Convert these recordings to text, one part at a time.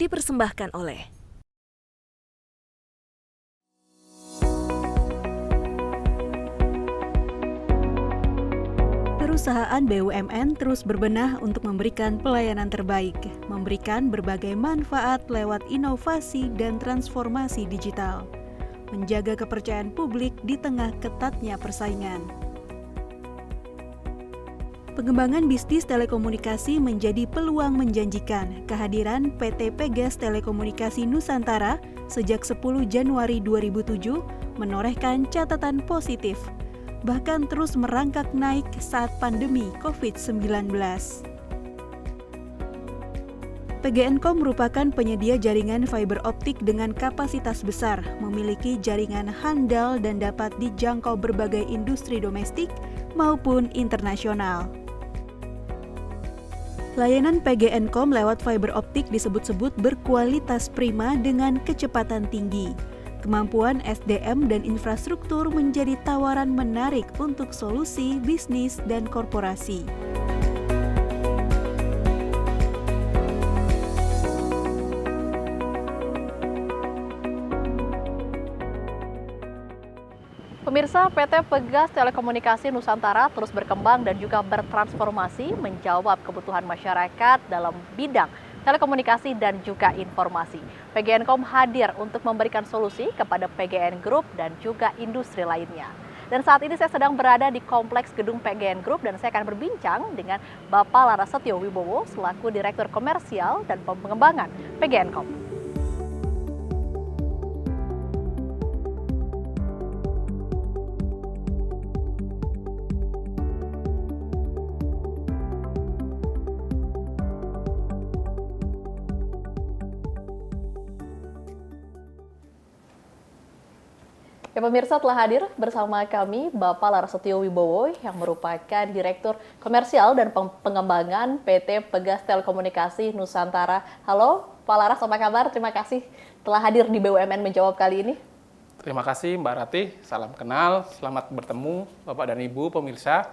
dipersembahkan oleh perusahaan BUMN terus berbenah untuk memberikan pelayanan terbaik, memberikan berbagai manfaat lewat inovasi dan transformasi digital, menjaga kepercayaan publik di tengah ketatnya persaingan. Pengembangan bisnis telekomunikasi menjadi peluang menjanjikan. Kehadiran PT Pegas Telekomunikasi Nusantara sejak 10 Januari 2007 menorehkan catatan positif, bahkan terus merangkak naik saat pandemi COVID-19. PGNcom merupakan penyedia jaringan fiber optik dengan kapasitas besar, memiliki jaringan handal dan dapat dijangkau berbagai industri domestik maupun internasional. Layanan PGNcom lewat fiber optik disebut-sebut berkualitas prima dengan kecepatan tinggi. Kemampuan SDM dan infrastruktur menjadi tawaran menarik untuk solusi bisnis dan korporasi. Pemirsa, PT Pegas Telekomunikasi Nusantara terus berkembang dan juga bertransformasi menjawab kebutuhan masyarakat dalam bidang telekomunikasi dan juga informasi. PGNcom hadir untuk memberikan solusi kepada PGN Group dan juga industri lainnya. Dan saat ini saya sedang berada di kompleks gedung PGN Group dan saya akan berbincang dengan Bapak Larasetyo Wibowo selaku Direktur Komersial dan Pengembangan PGNcom. Ya, pemirsa, telah hadir bersama kami Bapak Larasetyo Wibowo yang merupakan Direktur Komersial dan Pengembangan PT Pegas Telekomunikasi Nusantara. Halo Pak Laras, apa kabar? Terima kasih telah hadir di BUMN Menjawab kali ini. Terima kasih Mbak Rati, salam kenal, selamat bertemu Bapak dan Ibu pemirsa.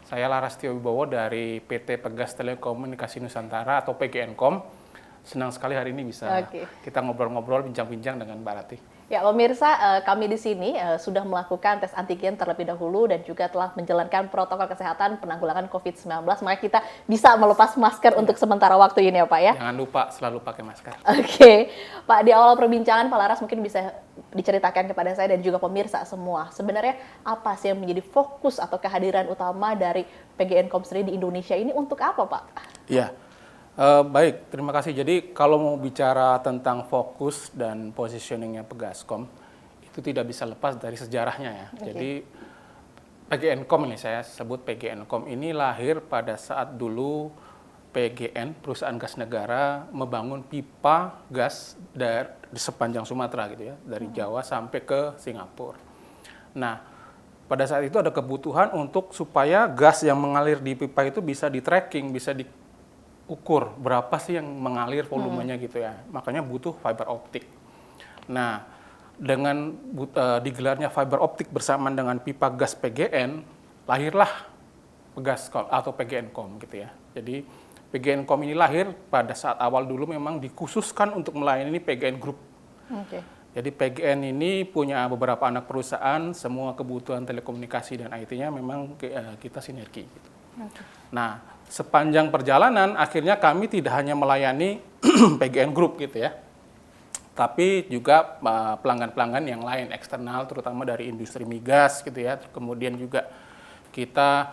Saya Larasetyo Wibowo dari PT Pegas Telekomunikasi Nusantara atau PGNcom. Senang sekali hari ini bisa kita ngobrol-ngobrol, bincang-bincang dengan Mbak Rati. Ya, pemirsa, kami di sini sudah melakukan tes antigen terlebih dahulu dan juga telah menjalankan protokol kesehatan penanggulangan COVID-19. Maka kita bisa melepas masker untuk sementara waktu ini ya Pak ya. Jangan lupa selalu pakai masker. Oke, Pak, di awal perbincangan Pak Laras mungkin bisa diceritakan kepada saya dan juga pemirsa semua. Sebenarnya apa sih yang menjadi fokus atau kehadiran utama dari PGNcom sendiri di Indonesia ini untuk apa Pak? Iya. Baik, terima kasih. Jadi kalau mau bicara tentang fokus dan positioningnya Pegascom, itu tidak bisa lepas dari sejarahnya ya. Jadi PGNcom ini saya sebut PGNcom ini lahir pada saat dulu PGN, perusahaan gas negara, membangun pipa gas dari sepanjang Sumatera gitu ya, dari Jawa sampai ke Singapura. Nah, pada saat itu ada kebutuhan untuk supaya gas yang mengalir di pipa itu bisa di-tracking, bisa ukur berapa sih yang mengalir volumenya gitu ya. Makanya butuh fiber optik. Nah, dengan digelarnya fiber optik bersamaan dengan pipa gas PGN, lahirlah Pegascom atau PGNcom gitu ya. Jadi PGNcom ini lahir pada saat awal dulu memang dikhususkan untuk melayani PGN Group. Jadi PGN ini punya beberapa anak perusahaan, semua kebutuhan telekomunikasi dan IT-nya memang kita sinergi gitu. Nah, sepanjang perjalanan akhirnya kami tidak hanya melayani PGN Group gitu ya, tapi juga pelanggan-pelanggan yang lain eksternal terutama dari industri migas gitu ya. Kemudian juga kita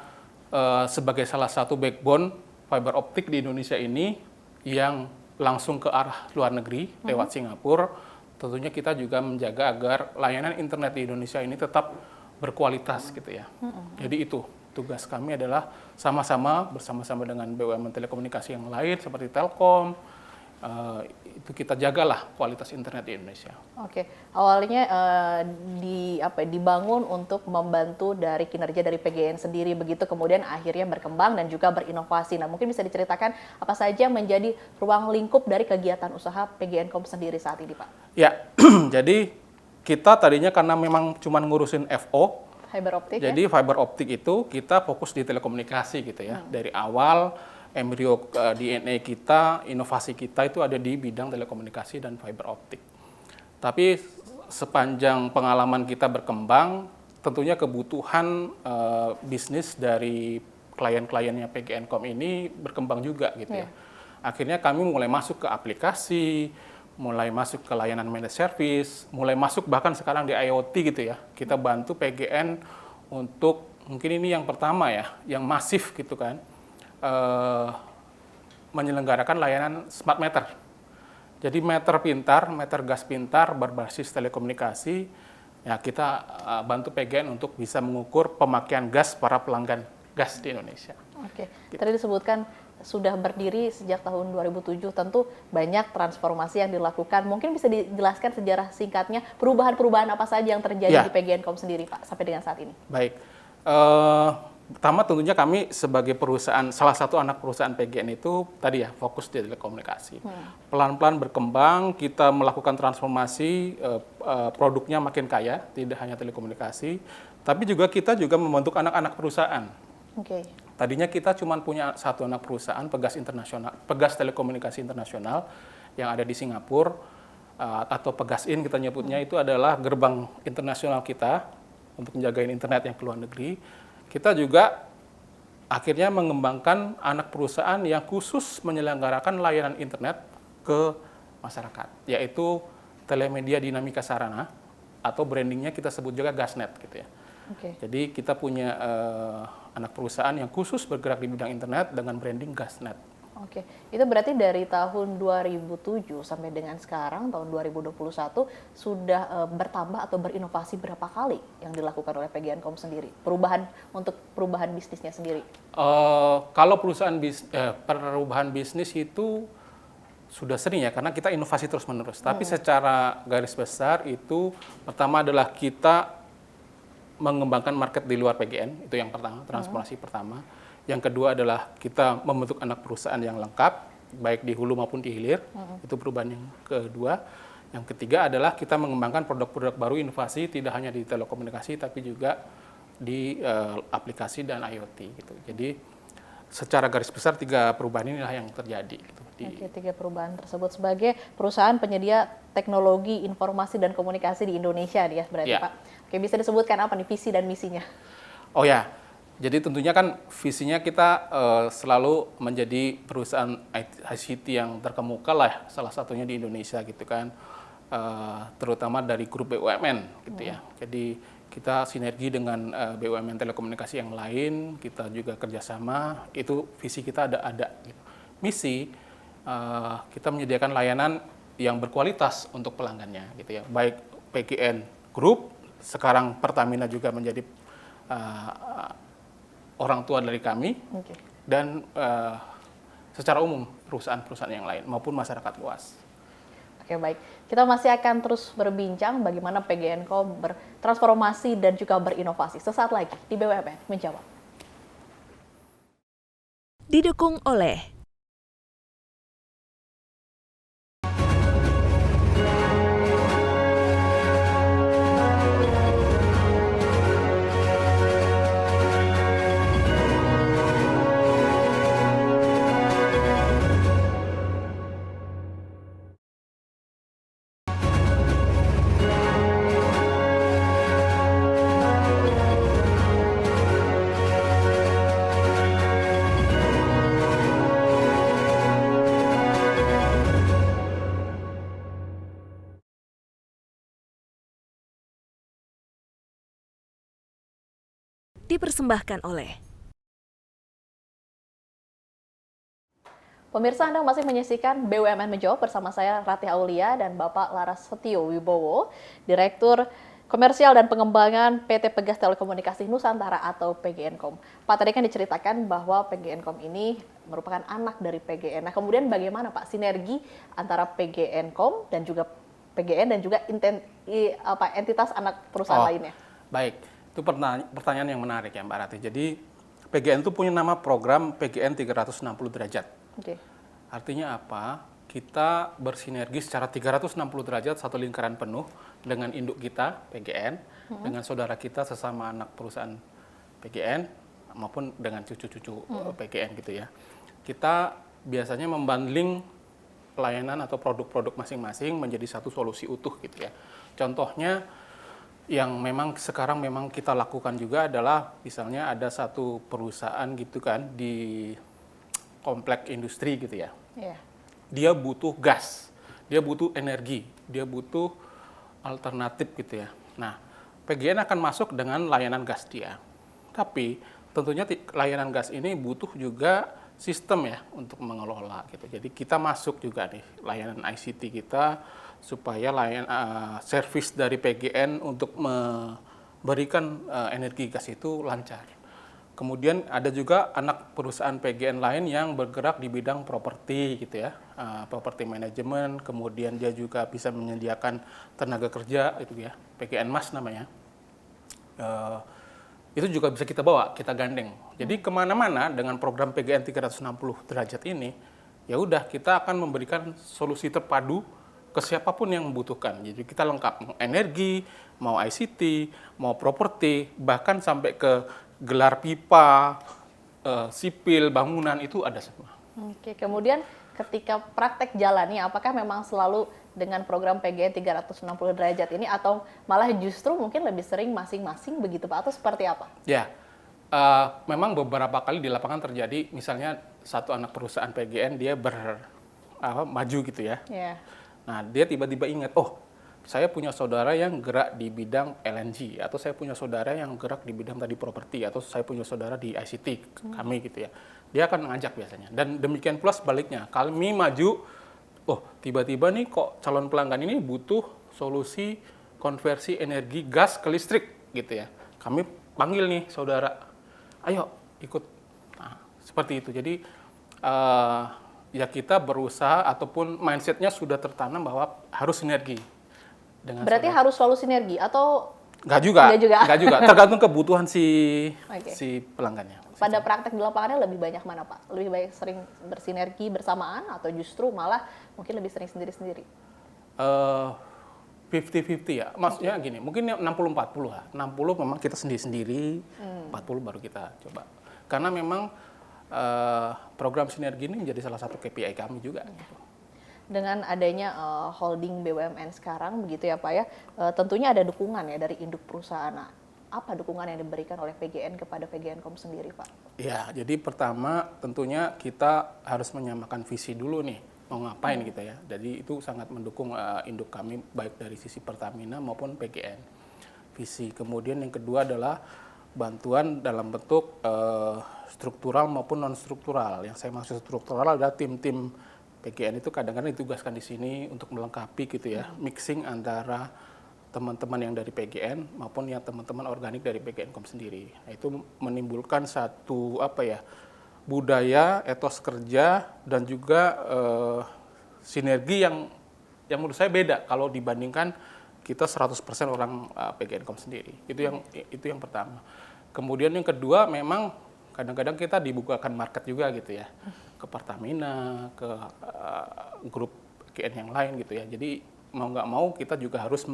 sebagai salah satu backbone fiber optik di Indonesia ini yang langsung ke arah luar negeri lewat Singapura. Tentunya kita juga menjaga agar layanan internet di Indonesia ini tetap berkualitas gitu ya. Jadi itu tugas kami adalah bersama-sama dengan BUMN telekomunikasi yang lain seperti Telkom, itu kita jagalah kualitas internet di Indonesia. Awalnya dibangun untuk membantu dari kinerja dari PGN sendiri begitu, kemudian akhirnya berkembang dan juga berinovasi. Nah, mungkin bisa diceritakan apa saja menjadi ruang lingkup dari kegiatan usaha PGNcom sendiri saat ini, Pak? Ya, jadi kita tadinya karena memang cuma ngurusin FO, fiber optik. Jadi fiber optik itu kita fokus di telekomunikasi gitu ya. Dari awal embrio DNA kita, inovasi kita itu ada di bidang telekomunikasi dan fiber optik. Tapi sepanjang pengalaman kita berkembang, tentunya kebutuhan bisnis dari klien-kliennya PGNcom ini berkembang juga gitu ya. Akhirnya kami mulai masuk ke aplikasi, mulai masuk ke layanan managed service, mulai masuk bahkan sekarang di IoT gitu ya. Kita bantu PGN untuk, mungkin ini yang pertama ya, yang masif gitu kan, menyelenggarakan layanan smart meter. Jadi meter pintar, meter gas pintar berbasis telekomunikasi, ya kita bantu PGN untuk bisa mengukur pemakaian gas para pelanggan gas di Indonesia. Oke, tadi disebutkan sudah berdiri sejak tahun 2007, tentu banyak transformasi yang dilakukan. Mungkin bisa dijelaskan sejarah singkatnya, perubahan-perubahan apa saja yang terjadi di PGNcom sendiri, Pak, sampai dengan saat ini? Baik, pertama tentunya kami sebagai perusahaan, salah satu anak perusahaan PGN itu tadi ya, fokus di telekomunikasi. Pelan-pelan berkembang, kita melakukan transformasi, produknya makin kaya, tidak hanya telekomunikasi, tapi juga kita juga membentuk anak-anak perusahaan. Tadinya kita cuma punya satu anak perusahaan, Pegas Telekomunikasi Internasional yang ada di Singapura, atau Pegasin kita nyebutnya, itu adalah gerbang internasional kita untuk menjagain internet yang ke luar negeri. Kita juga akhirnya mengembangkan anak perusahaan yang khusus menyelenggarakan layanan internet ke masyarakat, yaitu Telemedia Dinamika Sarana, atau brandingnya kita sebut juga Gasnet gitu ya. Jadi kita punya anak perusahaan yang khusus bergerak di bidang internet dengan branding Gasnet. Itu berarti dari tahun 2007 sampai dengan sekarang, tahun 2021, sudah bertambah atau berinovasi berapa kali yang dilakukan oleh PGNcom sendiri? Untuk perubahan bisnisnya sendiri? Kalau perubahan bisnis itu sudah sering ya, karena kita inovasi terus-menerus. Tapi secara garis besar itu, pertama adalah kita mengembangkan market di luar PGN, itu yang pertama, transformasi pertama. Yang kedua adalah kita membentuk anak perusahaan yang lengkap, baik di hulu maupun di hilir, itu perubahan yang kedua. Yang ketiga adalah kita mengembangkan produk-produk baru, inovasi, tidak hanya di telekomunikasi, tapi juga di aplikasi dan IoT. Gitu. Jadi secara garis besar 3 perubahan inilah yang terjadi. Gitu, 3 perubahan tersebut sebagai perusahaan penyedia teknologi informasi dan komunikasi di Indonesia, ya berarti Pak. Bisa disebutkan apa nih visi dan misinya? Oh ya, jadi tentunya kan visinya kita selalu menjadi perusahaan ICT yang terkemuka lah, salah satunya di Indonesia gitu kan, terutama dari grup BUMN gitu ya. Jadi kita sinergi dengan BUMN telekomunikasi yang lain, kita juga kerjasama, itu visi kita ada. Gitu. Misi, kita menyediakan layanan yang berkualitas untuk pelanggannya gitu ya, baik PGN Group, sekarang Pertamina juga menjadi orang tua dari kami, dan secara umum perusahaan-perusahaan yang lain maupun masyarakat luas. Baik. Kita masih akan terus berbincang bagaimana PGNcom bertransformasi dan juga berinovasi. Sesaat lagi di BUMN Menjawab. Didukung oleh dipersembahkan oleh Pemirsa, Anda masih menyaksikan BUMN Menjawab bersama saya Ratih Aulia dan Bapak Laras Setio Wibowo, Direktur Komersial dan Pengembangan PT Pegas Telekomunikasi Nusantara atau PGNcom. Pak, tadi kan diceritakan bahwa PGNcom ini merupakan anak dari PGN. Nah, kemudian bagaimana Pak sinergi antara PGNcom dan juga PGN dan juga entitas anak perusahaan lainnya? Baik, itu pertanyaan yang menarik ya Mbak Ratih. Jadi PGN itu punya nama program PGN 360 derajat. Artinya apa? Kita bersinergi secara 360 derajat, satu lingkaran penuh dengan induk kita, PGN, dengan saudara kita sesama anak perusahaan PGN, maupun dengan cucu-cucu PGN gitu ya. kita biasanya membundling layanan atau produk-produk masing-masing menjadi satu solusi utuh gitu ya. Contohnya yang memang sekarang memang kita lakukan juga adalah misalnya ada satu perusahaan gitu kan di komplek industri gitu ya. Yeah. Dia butuh gas, dia butuh energi, dia butuh alternatif gitu ya. Nah, PGN akan masuk dengan layanan gas dia. Tapi tentunya layanan gas ini butuh juga sistem ya untuk mengelola gitu. Jadi kita masuk juga nih layanan ICT kita supaya servis dari PGN untuk memberikan energi gas itu lancar. Kemudian ada juga anak perusahaan PGN lain yang bergerak di bidang properti gitu ya, property management. Kemudian dia juga bisa menyediakan tenaga kerja itu ya, PGN Mas namanya. Itu juga bisa kita bawa, kita gandeng. Jadi kemana-mana dengan program PGN 360 derajat ini, ya udah kita akan memberikan solusi terpadu ke siapapun yang membutuhkan. Jadi kita lengkap, mau energi, mau ICT, mau properti, bahkan sampai ke gelar pipa, sipil, bangunan itu ada semua. Oke, kemudian ketika praktek jalannya, apakah memang selalu dengan program PGN 360 derajat ini atau malah justru mungkin lebih sering masing-masing begitu Pak, atau seperti apa? Ya, memang beberapa kali di lapangan terjadi, misalnya satu anak perusahaan PGN dia maju gitu ya. Yeah. Nah, dia tiba-tiba ingat, oh saya punya saudara yang gerak di bidang LNG, atau saya punya saudara yang gerak di bidang tadi properti, atau saya punya saudara di ICT, kami gitu ya. Dia akan mengajak biasanya. Dan demikian pula sebaliknya, kami maju, oh tiba-tiba nih kok calon pelanggan ini butuh solusi konversi energi gas ke listrik gitu ya. Kami panggil nih saudara, ayo ikut. Nah, seperti itu. Jadi ya kita berusaha ataupun mindsetnya sudah tertanam bahwa harus sinergi. Berarti harus selalu sinergi atau Nggak juga. Tergantung kebutuhan si pelanggannya. Pada praktek di lapangannya lebih banyak mana Pak? Lebih baik sering bersinergi bersamaan atau justru malah mungkin lebih sering sendiri-sendiri? 50-50 ya. Maksudnya gini, mungkin 60-40 lah. 60 memang kita sendiri-sendiri, 40 baru kita coba. Karena memang program sinergi ini menjadi salah satu KPI kami juga. Dengan adanya holding BUMN sekarang begitu ya Pak ya, tentunya ada dukungan ya dari induk perusahaan. Nah, apa dukungan yang diberikan oleh PGN kepada PGNcom sendiri Pak? Ya, jadi pertama tentunya kita harus menyamakan visi dulu nih, mau ngapain gitu ya. Jadi itu sangat mendukung induk kami baik dari sisi Pertamina maupun PGN. Visi. Kemudian yang kedua adalah bantuan dalam bentuk struktural maupun non struktural. Yang saya maksud struktural adalah tim-tim PGN itu kadang-kadang ditugaskan di sini untuk melengkapi gitu ya, mixing antara teman-teman yang dari PGN maupun yang teman-teman organik dari PGNcom sendiri. Nah, itu menimbulkan satu budaya, etos kerja dan juga sinergi yang menurut saya beda kalau dibandingkan kita 100% orang PGNcom sendiri. Itu yang pertama. Kemudian yang kedua memang kadang-kadang kita dibukakan market juga gitu ya, ke Pertamina, ke grup PGN yang lain gitu ya. Jadi mau nggak mau kita juga harus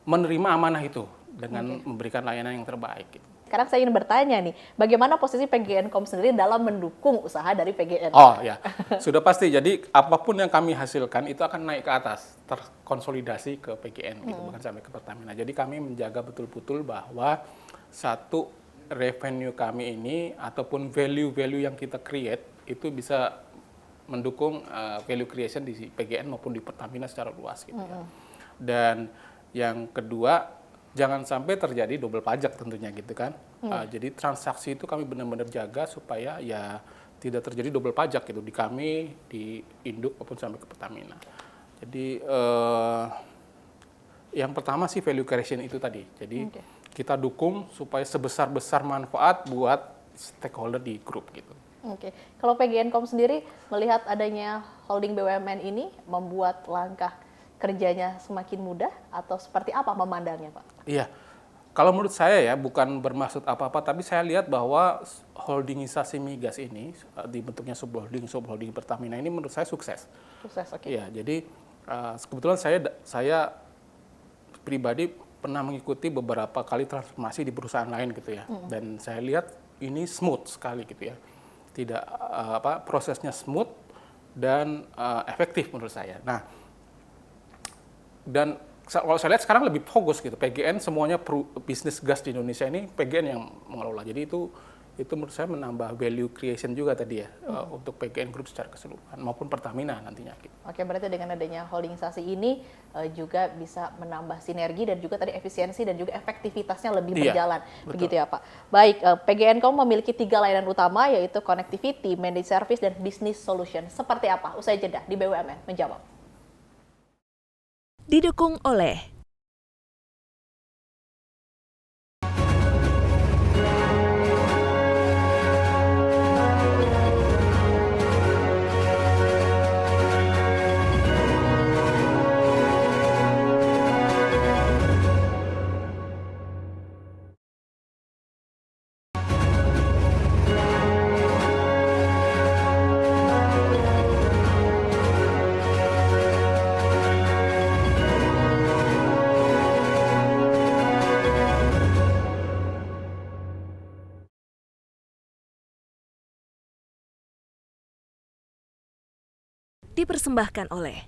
menerima amanah itu dengan memberikan layanan yang terbaik. Gitu. Sekarang saya ingin bertanya nih, bagaimana posisi PGNcom sendiri dalam mendukung usaha dari PGN? Oh ya, sudah pasti. Jadi apapun yang kami hasilkan itu akan naik ke atas, terkonsolidasi ke PGN gitu, bahkan sampai ke Pertamina. Jadi kami menjaga betul-betul bahwa satu revenue kami ini ataupun value-value yang kita create itu bisa mendukung value creation di PGN maupun di Pertamina secara luas gitu ya. Dan yang kedua, jangan sampai terjadi double pajak tentunya gitu kan. Jadi transaksi itu kami benar-benar jaga supaya ya tidak terjadi double pajak gitu di kami, di induk maupun sampai ke Pertamina. Jadi yang pertama sih value creation itu tadi. Jadi kita dukung supaya sebesar-besar manfaat buat stakeholder di grup gitu. Oke, kalau PGNcom sendiri melihat adanya holding BUMN ini membuat langkah kerjanya semakin mudah atau seperti apa memandangnya Pak? Iya, kalau menurut saya ya bukan bermaksud apa-apa, tapi saya lihat bahwa holdingisasi migas ini di bentuknya subholding Pertamina ini menurut saya sukses. Sukses, oke. Iya, jadi kebetulan saya pribadi pernah mengikuti beberapa kali transformasi di perusahaan lain gitu ya, dan saya lihat ini smooth sekali gitu ya. prosesnya smooth dan efektif menurut saya. Nah, dan kalau saya lihat sekarang lebih fokus gitu, PGN semuanya bisnis gas di Indonesia ini PGN yang mengelola. Jadi itu menurut saya menambah value creation juga tadi ya untuk PGN Group secara keseluruhan maupun Pertamina nantinya. Gitu. Oke, berarti dengan adanya holdingisasi ini juga bisa menambah sinergi dan juga tadi efisiensi dan juga efektivitasnya lebih berjalan. Betul. Begitu ya Pak. Baik, PGN.com memiliki 3 layanan utama yaitu connectivity, managed service, dan business solution. Seperti apa? Usai jeda di BUMN menjawab. Didukung oleh dipersembahkan oleh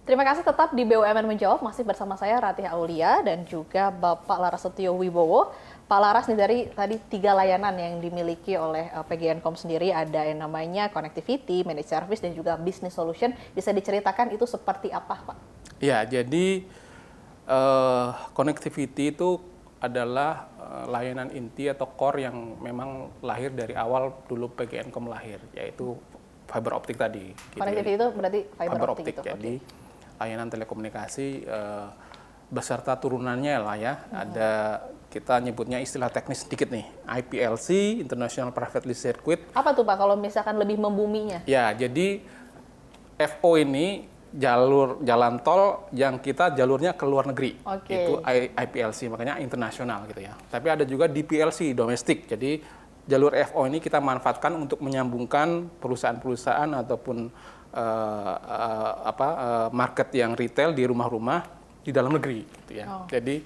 Terima kasih tetap di BUMN Menjawab, masih bersama saya Ratih Aulia dan juga Bapak Larasetyo Wibowo. Pak Laras, nih dari tadi 3 layanan yang dimiliki oleh PGN.com sendiri, ada yang namanya connectivity, managed service, dan juga business solution. Bisa diceritakan itu seperti apa, Pak? Ya, jadi connectivity itu adalah layanan inti atau core yang memang lahir dari awal dulu PGN.com lahir, yaitu fiber optik tadi. Gitu. Connectivity itu berarti fiber optik gitu. Jadi layanan telekomunikasi beserta turunannya lah ya. Ada kita nyebutnya istilah teknis sedikit nih, IPLC, International Privately Circuit. Apa tuh Pak kalau misalkan lebih membuminya? Ya, jadi FO ini jalan tol yang kita jalurnya ke luar negeri. Itu IPLC, makanya internasional gitu ya. Tapi ada juga DPLC, domestik. Jadi jalur FO ini kita manfaatkan untuk menyambungkan perusahaan-perusahaan ataupun market yang retail di rumah-rumah di dalam negeri gitu ya. Jadi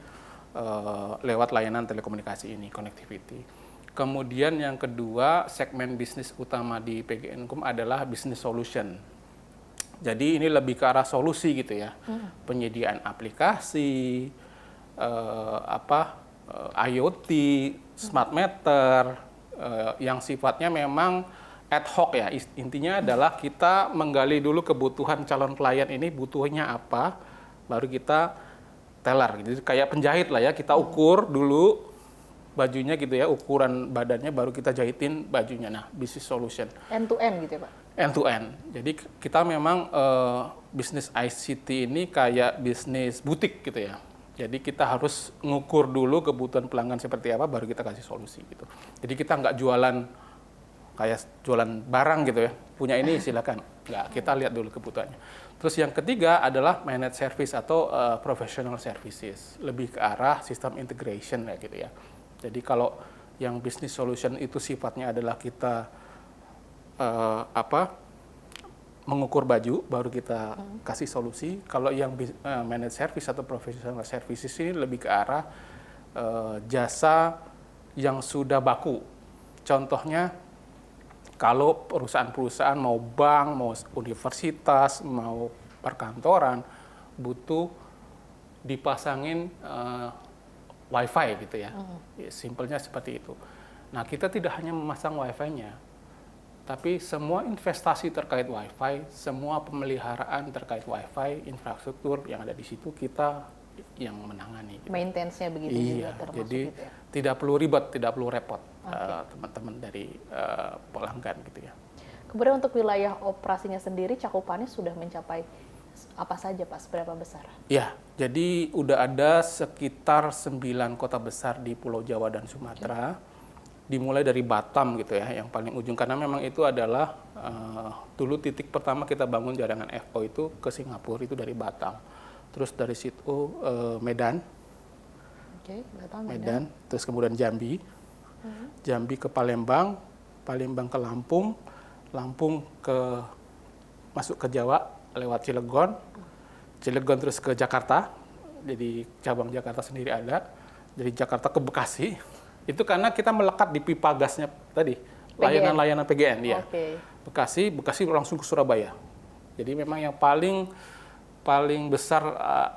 lewat layanan telekomunikasi ini, connectivity. Kemudian yang kedua, segmen bisnis utama di PGN.com adalah business solution. Jadi ini lebih ke arah solusi gitu ya. Penyediaan aplikasi, IoT, smart meter, yang sifatnya memang ad hoc ya. Intinya adalah kita menggali dulu kebutuhan calon klien ini butuhnya apa, baru kita teller. Jadi kayak penjahit lah ya, kita ukur dulu bajunya gitu ya, ukuran badannya baru kita jahitin bajunya. Nah, business solution. End to end gitu ya Pak? End to end. Jadi kita memang bisnis ICT ini kayak bisnis butik gitu ya. Jadi kita harus ngukur dulu kebutuhan pelanggan seperti apa, baru kita kasih solusi gitu. Jadi kita nggak jualan kayak jualan barang gitu ya. Punya ini silakan. Nggak, kita lihat dulu kebutuhannya. Terus yang ketiga adalah managed service atau professional services. Lebih ke arah sistem integration ya gitu ya. Jadi kalau yang business solution itu sifatnya adalah kita mengukur baju, baru kita kasih solusi. Kalau yang managed service atau professional services ini lebih ke arah jasa yang sudah baku. Contohnya, kalau perusahaan-perusahaan mau bank, mau universitas, mau perkantoran, butuh dipasangin Wi-Fi gitu ya. Simpelnya seperti itu. Nah, kita tidak hanya memasang Wi-Fi-nya, tapi semua investasi terkait Wi-Fi, semua pemeliharaan terkait Wi-Fi, infrastruktur yang ada di situ kita yang menangani. Gitu. Maintenance-nya begitu juga termasuk jadi gitu ya? tidak perlu ribet, tidak perlu repot teman-teman dari pelanggan gitu ya. Kemudian untuk wilayah operasinya sendiri cakupannya sudah mencapai apa saja Pak, seberapa besar? Ya, jadi udah ada sekitar 9 kota besar di Pulau Jawa dan Sumatera. Dimulai dari Batam gitu ya, yang paling ujung, karena memang itu adalah dulu titik pertama kita bangun jaringan FO itu ke Singapura, itu dari Batam. Terus dari situ Medan, Medan, terus kemudian Jambi, Jambi ke Palembang, Palembang ke Lampung, Lampung ke masuk ke Jawa lewat Cilegon, Cilegon terus ke Jakarta, jadi cabang Jakarta sendiri ada, dari Jakarta ke Bekasi, Itu karena kita melekat di pipa gasnya tadi, layanan-layanan PGN, ya. Oke. Bekasi langsung ke Surabaya. Jadi memang yang paling besar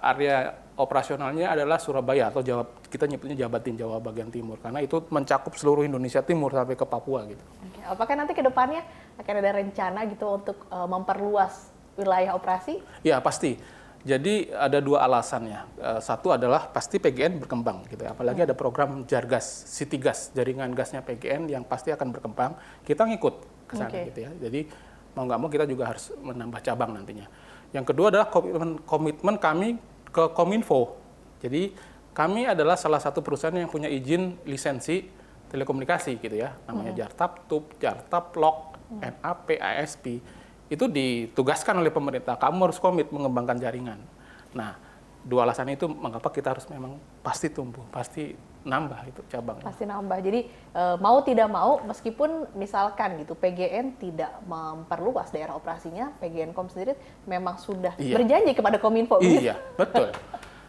area operasionalnya adalah Surabaya atau kita nyebutnya Jabatin, Jawa bagian timur, karena itu mencakup seluruh Indonesia Timur sampai ke Papua gitu. Oke. Apakah nanti ke depannya akan ada rencana gitu untuk memperluas wilayah operasi? Ya pasti. Jadi ada dua alasannya. Satu adalah pasti PGN berkembang gitu ya. Apalagi ada program Jargas, City Gas, jaringan gasnya PGN yang pasti akan berkembang. Kita ngikut ke sana gitu ya. Jadi mau nggak mau kita juga harus menambah cabang nantinya. Yang kedua adalah komitmen kami ke Kominfo. Jadi kami adalah salah satu perusahaan yang punya izin lisensi telekomunikasi gitu ya. Namanya Jartap, TUP, Jartap, LOK, NAP, ASP. Itu ditugaskan oleh pemerintah. Kamu harus komit mengembangkan jaringan. Nah, dua alasan itu mengapa kita harus memang pasti tumbuh, pasti nambah itu cabangnya. Pasti nambah. Jadi mau tidak mau, meskipun misalkan gitu PGN tidak memperluas daerah operasinya, PGN.com sendiri memang sudah berjanji kepada Kominfo. Iya, betul.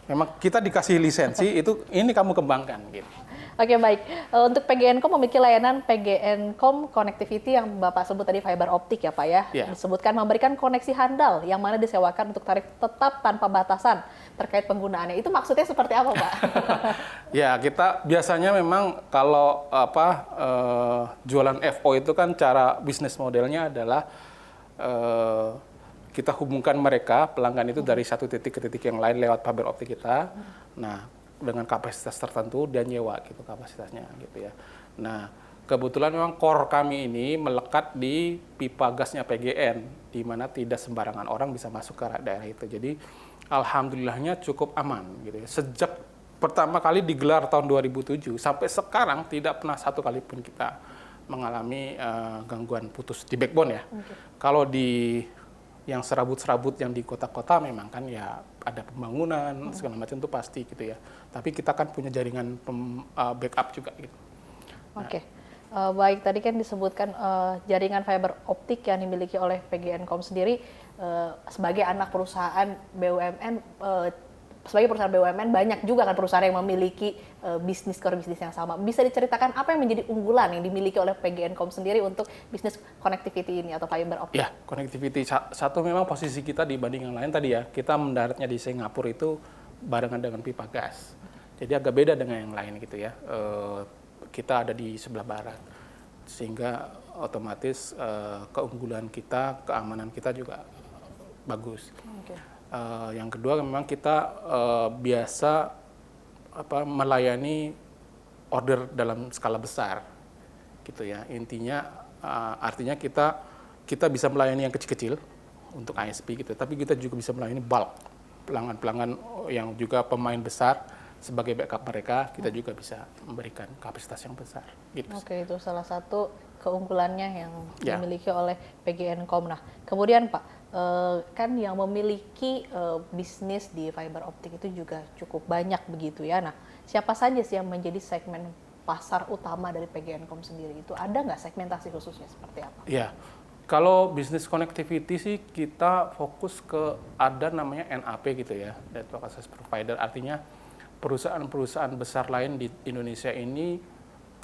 Memang kita dikasih lisensi itu ini kamu kembangkan gitu. Oke, baik. Untuk PGN.com memiliki layanan PGN.com Connectivity yang Bapak sebut tadi fiber optik ya Pak ya. Disebutkan memberikan koneksi handal yang mana disewakan untuk tarif tetap tanpa batasan terkait penggunaannya. Itu maksudnya seperti apa Pak? Ya, kita biasanya memang kalau jualan FO itu kan cara bisnis modelnya adalah kita hubungkan mereka, pelanggan itu dari satu titik ke titik yang lain lewat fiber optik kita. Nah, dengan kapasitas tertentu dan nyewa gitu kapasitasnya gitu ya. Nah, kebetulan memang core kami ini melekat di pipa gasnya PGN di mana tidak sembarangan orang bisa masuk ke daerah itu. Jadi alhamdulillahnya cukup aman gitu ya. Sejak pertama kali digelar tahun 2007 sampai sekarang tidak pernah satu kali pun kita mengalami gangguan putus di backbone ya. Kalau di yang serabut-serabut yang di kota-kota memang kan ya ada pembangunan segala macam itu pasti gitu ya. Tapi kita kan punya jaringan backup juga gitu. Oke. Baik, tadi kan disebutkan jaringan fiber optik yang dimiliki oleh PGN.com sendiri sebagai anak perusahaan BUMN, sebagai perusahaan BUMN banyak juga kan perusahaan yang memiliki core bisnis yang sama. Bisa diceritakan apa yang menjadi unggulan yang dimiliki oleh PGN.com sendiri untuk bisnis connectivity ini atau fiber optik? Ya, connectivity satu memang posisi kita dibanding yang lain tadi ya. Kita mendaratnya di Singapura itu barengan dengan pipa gas. Jadi agak beda dengan yang lain gitu ya. Kita ada di sebelah barat. Sehingga otomatis keunggulan kita, keamanan kita juga bagus. Yang kedua memang kita biasa melayani order dalam skala besar gitu ya. Intinya artinya kita bisa melayani yang kecil-kecil untuk ISP gitu, tapi kita juga bisa melayani bulk pelanggan-pelanggan yang juga pemain besar sebagai backup mereka, kita juga bisa memberikan kapasitas yang besar gitu. Oke, itu salah satu keunggulannya yang dimiliki oleh PGN.com. Nah, kemudian Pak, kan yang memiliki bisnis di fiber optik itu juga cukup banyak begitu ya. Nah, siapa saja sih yang menjadi segmen pasar utama dari PGN.com sendiri itu? Ada nggak segmentasi khususnya seperti apa? Iya, kalau bisnis connectivity sih kita fokus ke ada namanya NAP gitu ya, Network Access Provider. Artinya perusahaan-perusahaan besar lain di Indonesia ini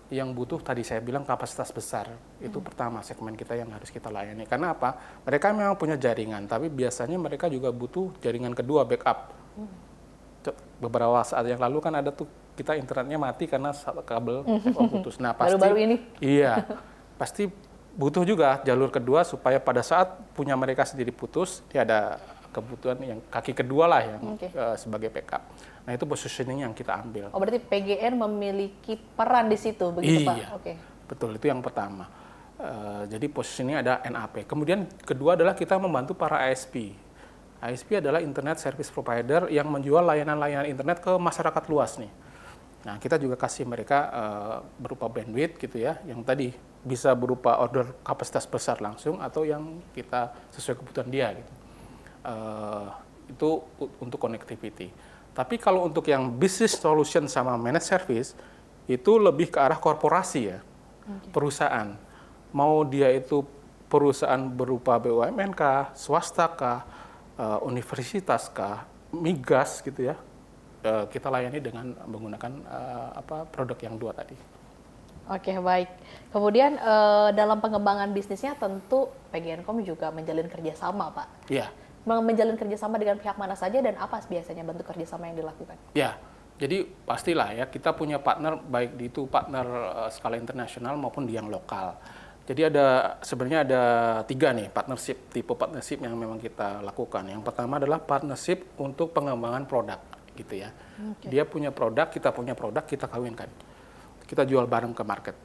yang butuh tadi saya bilang kapasitas besar. Itu pertama segmen kita yang harus kita layani. Karena apa? Mereka memang punya jaringan, tapi biasanya mereka juga butuh jaringan kedua, backup. Beberapa saat yang lalu kan ada tuh kita internetnya mati karena kabel putus. Nah, pasti baru-baru ini. Iya. Pasti butuh juga jalur kedua supaya pada saat punya mereka sendiri putus, dia ada kebutuhan yang kaki kedua lah yang sebagai backup. Nah, itu positioning yang kita ambil. Oh, berarti PGN memiliki peran di situ, begitu Pak? Iya, betul. Itu yang pertama. Jadi positioning ada NAP. Kemudian kedua adalah kita membantu para ISP. ISP adalah Internet Service Provider yang menjual layanan-layanan internet ke masyarakat luas nih. Nah, kita juga kasih mereka berupa bandwidth gitu ya, yang tadi bisa berupa order kapasitas besar langsung atau yang kita sesuai kebutuhan dia gitu. Itu untuk connectivity. Tapi kalau untuk yang business solution sama managed service, itu lebih ke arah korporasi ya, perusahaan. Mau dia itu perusahaan berupa BUMN kah, swasta kah, universitas kah, migas gitu ya, kita layani dengan menggunakan produk yang dua tadi. Oke, baik. Kemudian dalam pengembangan bisnisnya tentu PGNKOM juga menjalin kerjasama, Pak. Iya. Menjalin kerjasama dengan pihak mana saja dan apa biasanya bentuk kerjasama yang dilakukan? Ya, jadi pastilah ya kita punya partner baik itu partner skala internasional maupun di yang lokal. Jadi sebenarnya ada 3 nih tipe partnership yang memang kita lakukan. Yang pertama adalah partnership untuk pengembangan produk, gitu ya. Oke. Dia punya produk, kita punya produk, kita kawinkan. Kita jual bareng ke market.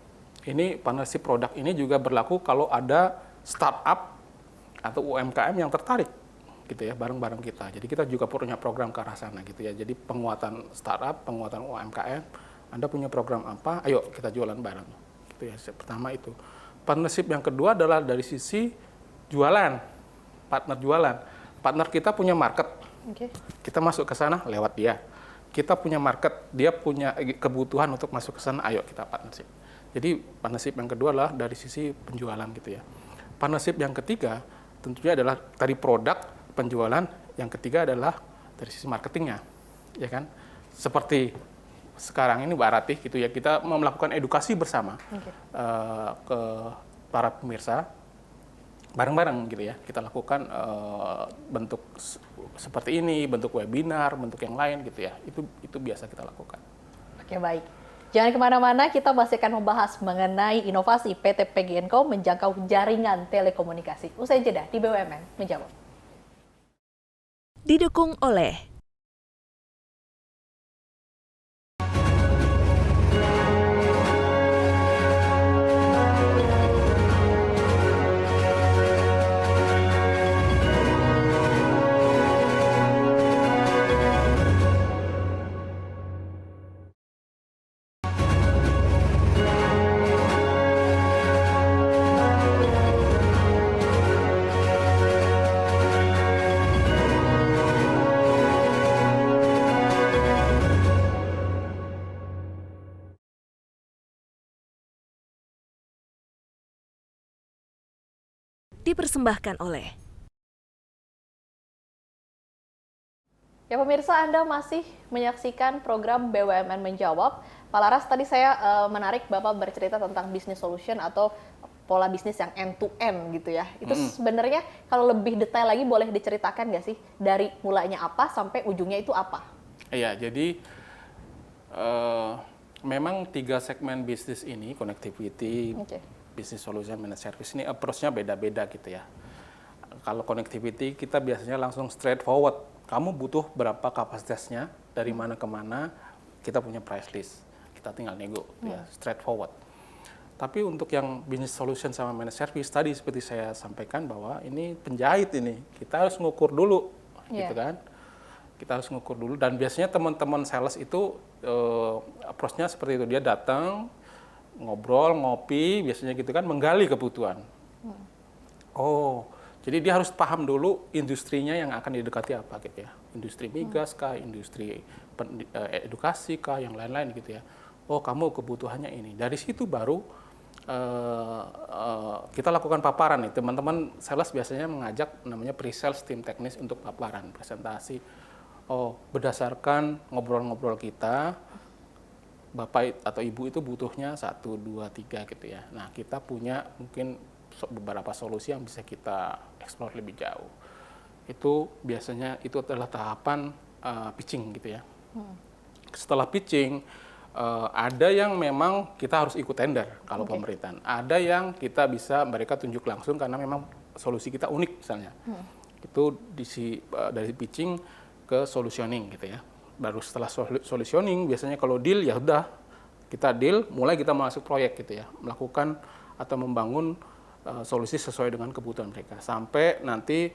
Ini partnership produk ini juga berlaku kalau ada startup atau UMKM yang tertarik, gitu ya, bareng-bareng kita. Jadi kita juga punya program ke arah sana, gitu ya. Jadi penguatan startup, penguatan UMKM. Anda punya program apa? Ayo kita jualan bareng. Gitu ya. Pertama itu. Partnership yang kedua adalah dari sisi jualan, partner jualan. Partner kita punya market, kita masuk ke sana lewat dia. Kita punya market, dia punya kebutuhan untuk masuk ke sana, ayo kita partnership. Jadi partnership yang kedua adalah dari sisi penjualan, gitu ya. Partnership yang ketiga tentunya adalah dari produk penjualan, yang ketiga adalah dari sisi marketingnya, ya kan? Seperti sekarang ini Mbak Ratih, gitu ya, kita melakukan edukasi bersama ke para pemirsa bareng-bareng, gitu ya. Kita lakukan bentuk seperti ini, bentuk webinar, bentuk yang lain, gitu ya. Itu biasa kita lakukan. Oke, baik. Jangan kemana-mana, kita masih akan membahas mengenai inovasi PT PGNKOM menjangkau jaringan telekomunikasi. Usai jeda di BUMN Menjawab. Didukung oleh dipersembahkan oleh Ya pemirsa, Anda masih menyaksikan program BUMN Menjawab. Pak Laras, tadi saya menarik Bapak bercerita tentang business solution atau pola bisnis yang end-to-end gitu ya. Itu sebenarnya kalau lebih detail lagi boleh diceritakan nggak sih? Dari mulainya apa sampai ujungnya itu apa? Iya, jadi memang 3 segmen bisnis ini, connectivity, business solution, managed service, ini approach-nya beda-beda gitu ya. Kalau connectivity kita biasanya langsung straightforward. Kamu butuh berapa kapasitasnya, dari mana ke mana, kita punya price list. Kita tinggal nego, ya, straightforward. Tapi untuk yang business solution sama managed service, tadi seperti saya sampaikan bahwa ini penjahit ini, kita harus ngukur dulu, gitu kan. Kita harus ngukur dulu, dan biasanya teman-teman sales itu approach-nya seperti itu. Dia datang, ngobrol, ngopi, biasanya gitu kan, menggali kebutuhan. Oh, jadi dia harus paham dulu industrinya yang akan didekati apa gitu ya. Industri migas kah, industri edukasi kah, yang lain-lain gitu ya. Oh, kamu kebutuhannya ini. Dari situ baru kita lakukan paparan nih. Teman-teman sales biasanya mengajak namanya pre-sales tim teknis untuk paparan, presentasi. Oh, berdasarkan ngobrol-ngobrol kita, Bapak atau Ibu itu butuhnya 1, 2, 3 gitu ya. Nah, kita punya mungkin beberapa solusi yang bisa kita eksplor lebih jauh. Itu biasanya itu adalah tahapan pitching gitu ya. Setelah pitching, ada yang memang kita harus ikut tender kalau pemerintahan. Ada yang kita bisa mereka tunjuk langsung karena memang solusi kita unik misalnya. Itu dari pitching ke solutioning gitu ya. Baru setelah solutioning biasanya kalau deal ya udah kita deal, mulai kita masuk proyek gitu ya, melakukan atau membangun solusi sesuai dengan kebutuhan mereka sampai nanti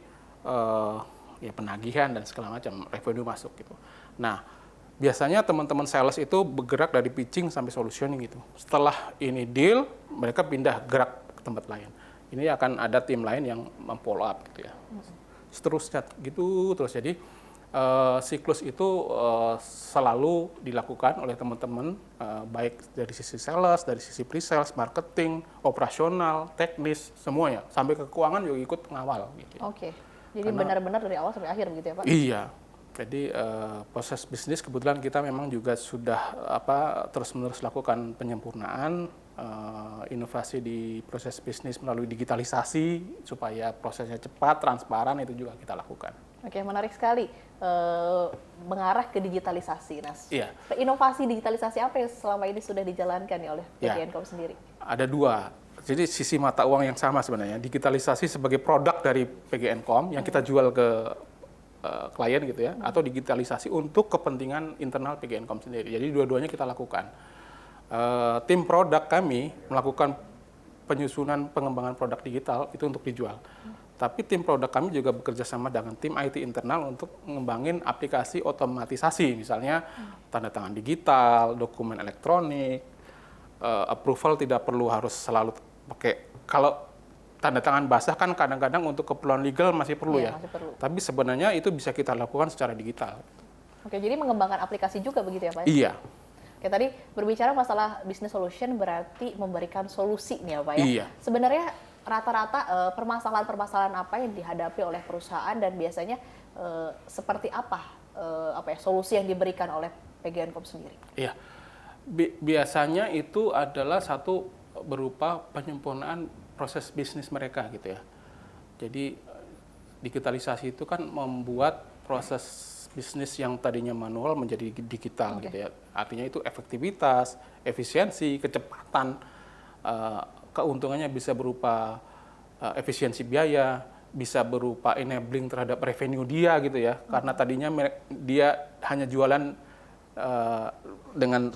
ya penagihan dan segala macam revenue masuk gitu. Nah, biasanya teman-teman sales itu bergerak dari pitching sampai solutioning gitu. Setelah ini deal, mereka pindah gerak ke tempat lain. Ini akan ada tim lain yang memfollow up gitu ya. Seterusnya gitu terus. Jadi siklus itu selalu dilakukan oleh teman-teman baik dari sisi sales, dari sisi pre-sales, marketing, operasional, teknis, semuanya. Sampai ke keuangan juga ikut pengawal. Gitu. Oke, jadi benar-benar dari awal sampai akhir begitu ya Pak? Iya, jadi proses bisnis kebetulan kita memang juga sudah terus-menerus lakukan penyempurnaan inovasi di proses bisnis melalui digitalisasi supaya prosesnya cepat, transparan, itu juga kita lakukan. Oke, menarik sekali mengarah ke digitalisasi, Nas. Iya. Inovasi digitalisasi apa yang selama ini sudah dijalankan nih oleh PGNcom sendiri? Ada dua. Jadi sisi mata uang yang sama sebenarnya. Digitalisasi sebagai produk dari PGNcom yang kita jual ke klien gitu ya, atau digitalisasi untuk kepentingan internal PGNcom sendiri. Jadi dua-duanya kita lakukan. Tim produk kami melakukan penyusunan pengembangan produk digital itu untuk dijual. Tapi tim produk kami juga bekerja sama dengan tim IT internal untuk mengembangin aplikasi otomatisasi, misalnya tanda tangan digital, dokumen elektronik, approval tidak perlu harus selalu pakai. Kalau tanda tangan basah kan kadang-kadang untuk keperluan legal masih perlu ya. Masih perlu. Tapi sebenarnya itu bisa kita lakukan secara digital. Oke, jadi mengembangkan aplikasi juga begitu ya Pak? Iya. Oke, tadi berbicara masalah business solution berarti memberikan solusi nih ya Pak ya? Iya. Sebenarnya rata-rata permasalahan-permasalahan apa yang dihadapi oleh perusahaan dan biasanya seperti apa solusi yang diberikan oleh PGNcom sendiri? Iya. Biasanya itu adalah satu berupa penyempurnaan proses bisnis mereka gitu ya. Jadi digitalisasi itu kan membuat proses bisnis yang tadinya manual menjadi digital gitu ya. Artinya itu efektivitas, efisiensi, kecepatan, keuntungannya bisa berupa efisiensi biaya, bisa berupa enabling terhadap revenue dia gitu ya. Karena tadinya dia hanya jualan dengan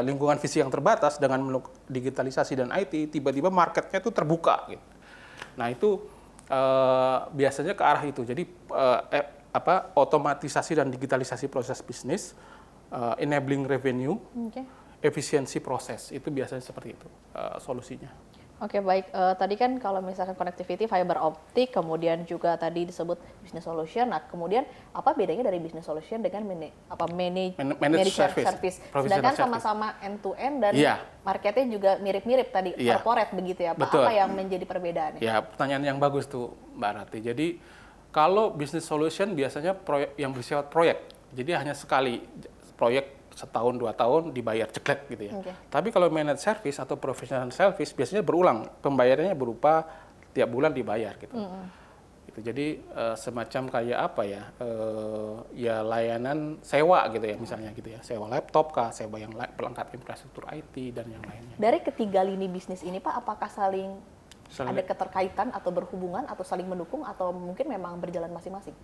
lingkungan visi yang terbatas, dengan digitalisasi dan IT, tiba-tiba marketnya itu terbuka gitu. Nah itu biasanya ke arah itu. Jadi otomatisasi dan digitalisasi proses bisnis, enabling revenue, efisiensi proses, itu biasanya seperti itu solusinya. Oke, baik. Tadi kan kalau misalkan connectivity, fiber optik, kemudian juga tadi disebut business solution. Nah, kemudian apa bedanya dari business solution dengan managed service? Sedangkan sama-sama end-to-end dan marketnya juga mirip-mirip tadi, corporate begitu ya Pak. Betul. Apa yang menjadi perbedaannya? Ya, pertanyaan yang bagus tuh Mbak Rati. Jadi kalau business solution biasanya proyek yang bersifat proyek. Jadi hanya sekali proyek, setahun 2 tahun dibayar ceklek gitu ya. Tapi kalau managed service atau professional service biasanya berulang, pembayarannya berupa tiap bulan dibayar gitu. Gitu. Jadi semacam kayak apa ya? Ya layanan sewa gitu ya misalnya gitu ya. Sewa laptop kah, sewa yang pelengkap infrastruktur IT dan yang lainnya. Dari ketiga lini bisnis ini Pak, apakah saling ada keterkaitan atau berhubungan atau saling mendukung atau mungkin memang berjalan masing-masing?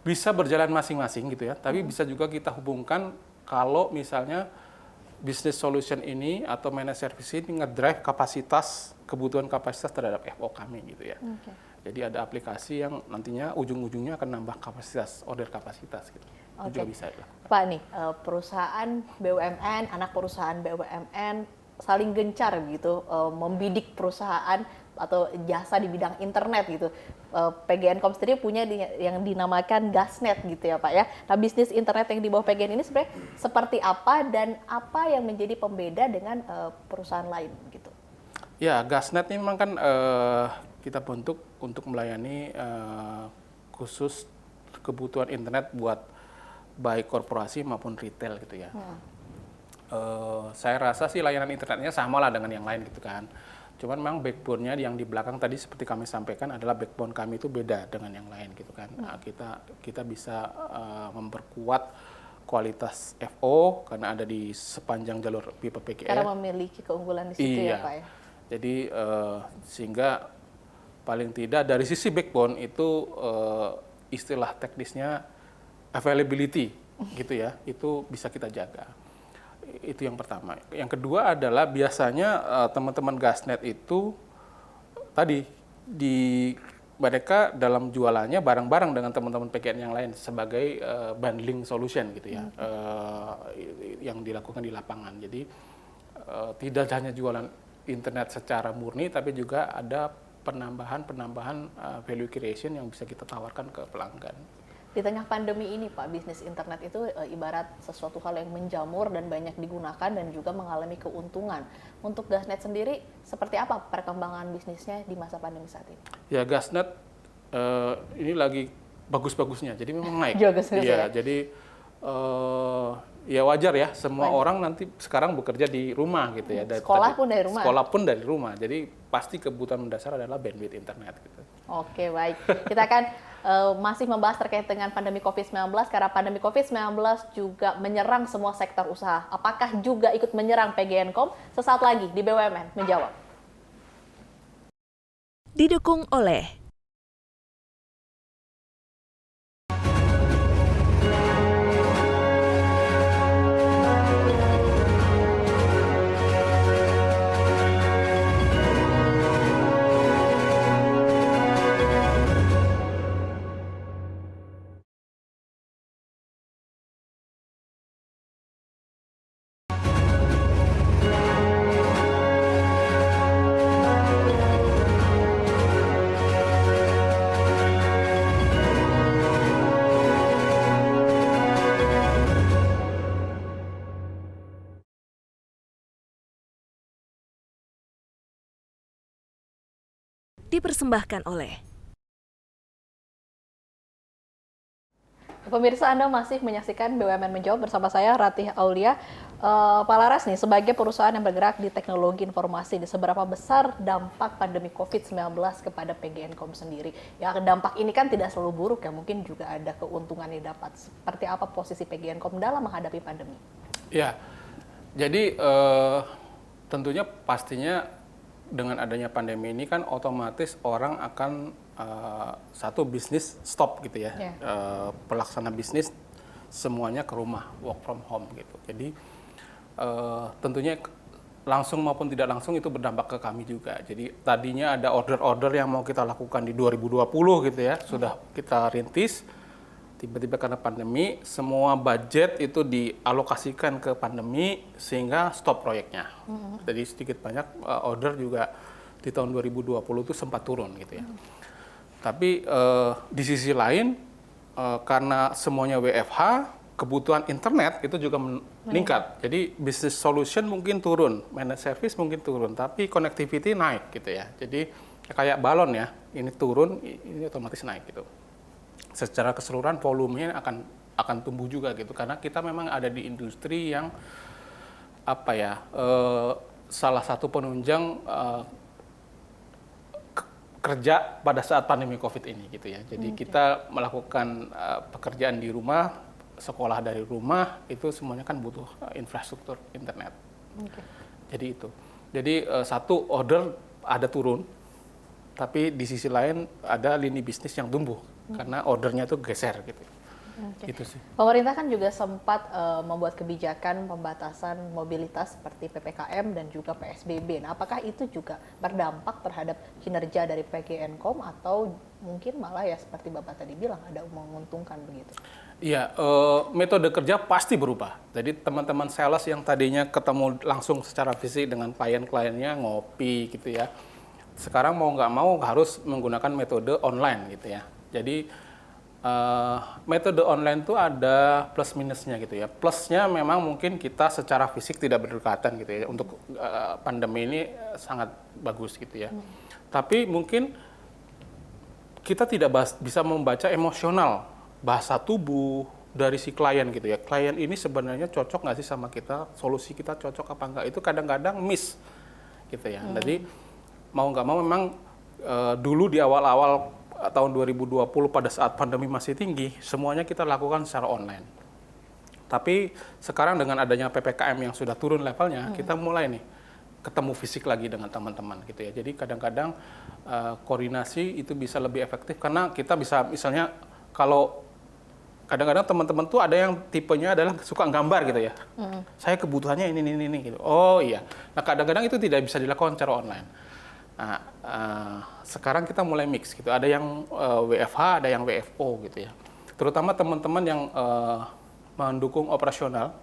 Bisa berjalan masing-masing gitu ya, tapi bisa juga kita hubungkan kalau misalnya business solution ini atau managed service ini ngedrive kebutuhan kapasitas terhadap FO kami gitu ya. Jadi ada aplikasi yang nantinya ujung-ujungnya akan nambah order kapasitas gitu. Itu juga bisa ya. Pak nih, perusahaan BUMN, anak perusahaan BUMN saling gencar gitu membidik perusahaan atau jasa di bidang internet gitu. PGNcom sendiri punya yang dinamakan Gasnet gitu ya Pak ya. Nah, bisnis internet yang di bawah PGN ini sebenarnya seperti apa dan apa yang menjadi pembeda dengan perusahaan lain gitu? Ya, Gasnet ini memang kan kita bentuk untuk melayani khusus kebutuhan internet buat baik korporasi maupun retail gitu ya. Saya rasa sih layanan internetnya sama lah dengan yang lain gitu kan. Cuman memang backbone-nya yang di belakang tadi seperti kami sampaikan adalah backbone kami itu beda dengan yang lain gitu kan. Nah, kita bisa memperkuat kualitas FO karena ada di sepanjang jalur pipa PGN. Karena memiliki keunggulan di situ ya Pak ya. Jadi sehingga paling tidak dari sisi backbone itu istilah teknisnya availability gitu ya, itu bisa kita jaga. Itu yang pertama. Yang kedua adalah biasanya teman-teman Gasnet itu tadi mereka dalam jualannya bareng-bareng dengan teman-teman PGN yang lain sebagai bundling solution gitu ya, yang dilakukan di lapangan. Jadi tidak hanya jualan internet secara murni, tapi juga ada penambahan value creation yang bisa kita tawarkan ke pelanggan. Di tengah pandemi ini Pak, bisnis internet itu ibarat sesuatu hal yang menjamur dan banyak digunakan dan juga mengalami keuntungan. Untuk Gasnet sendiri, seperti apa perkembangan bisnisnya di masa pandemi saat ini? Ya, Gasnet ini lagi bagus-bagusnya, jadi memang naik. Bagus-bagus ya. ya. Jadi ya wajar ya, semua orang nanti sekarang bekerja di rumah gitu ya. Sekolah pun dari rumah. Sekolah pun dari rumah. Jadi pasti kebutuhan mendasar adalah bandwidth internet gitu. Oke, baik. Kita akan masih membahas terkait dengan pandemi COVID-19 karena pandemi COVID-19 juga menyerang semua sektor usaha. Apakah juga ikut menyerang PGNKOM? Sesaat lagi di BUMN menjawab. Didukung oleh dipersembahkan oleh Pemirsa, Anda masih menyaksikan BUMN Menjawab bersama saya, Ratih Aulia. Pak Laras nih, sebagai perusahaan yang bergerak di teknologi informasi, seberapa besar dampak pandemi COVID-19 kepada PGNKOM sendiri? Ya, dampak ini kan tidak selalu buruk ya, mungkin juga ada keuntungan yang dapat. Seperti apa posisi PGNKOM dalam menghadapi pandemi? Ya, jadi tentunya pastinya dengan adanya pandemi ini kan otomatis orang akan satu bisnis stop gitu ya. Pelaksana bisnis semuanya ke rumah, work from home gitu. Jadi tentunya langsung maupun tidak langsung itu berdampak ke kami juga. Jadi tadinya ada order-order yang mau kita lakukan di 2020 gitu ya, sudah kita rintis. Tiba-tiba karena pandemi, semua budget itu dialokasikan ke pandemi sehingga stop proyeknya. Jadi sedikit banyak order juga di tahun 2020 itu sempat turun gitu ya. Tapi di sisi lain karena semuanya WFH, kebutuhan internet itu juga meningkat. Jadi business solution mungkin turun, managed service mungkin turun, tapi connectivity naik gitu ya. Jadi kayak balon ya, ini turun, ini otomatis naik gitu. Secara keseluruhan volumenya akan tumbuh juga gitu, karena kita memang ada di industri yang apa ya, salah satu penunjang kerja pada saat pandemi COVID ini gitu ya. Jadi kita melakukan pekerjaan di rumah, sekolah dari rumah, itu semuanya kan butuh infrastruktur internet. Jadi itu. Jadi satu order ada turun, tapi di sisi lain ada lini bisnis yang tumbuh karena ordernya itu geser gitu. Gitu sih. Pemerintah kan juga sempat membuat kebijakan pembatasan mobilitas seperti PPKM dan juga PSBB. Nah, apakah itu juga berdampak terhadap kinerja dari PGNKOM atau mungkin malah ya seperti Bapak tadi bilang ada menguntungkan begitu? Iya, metode kerja pasti berubah. Jadi teman-teman sales yang tadinya ketemu langsung secara fisik dengan klien-kliennya ngopi gitu ya. Sekarang mau nggak mau harus menggunakan metode online gitu ya. Jadi metode online itu ada plus minusnya gitu ya. Plusnya memang mungkin kita secara fisik tidak berdekatan gitu ya. Untuk pandemi ini sangat bagus gitu ya. Tapi mungkin kita tidak bisa membaca emosional, bahasa tubuh dari si klien gitu ya. Klien ini sebenarnya cocok nggak sih sama kita? Solusi kita cocok apa enggak? Itu kadang-kadang miss gitu ya. Jadi mau nggak mau memang dulu di awal-awal tahun 2020 pada saat pandemi masih tinggi, semuanya kita lakukan secara online. Tapi sekarang dengan adanya PPKM yang sudah turun levelnya, kita mulai nih ketemu fisik lagi dengan teman-teman gitu ya. Jadi kadang-kadang koordinasi itu bisa lebih efektif karena kita bisa misalnya kalau kadang-kadang teman-teman tuh ada yang tipenya adalah suka gambar gitu ya. Saya kebutuhannya ini gitu. Oh iya. Nah kadang-kadang itu tidak bisa dilakukan secara online. Nah, sekarang kita mulai mix gitu. Ada yang WFH, ada yang WFO gitu ya. Terutama teman-teman yang mendukung operasional,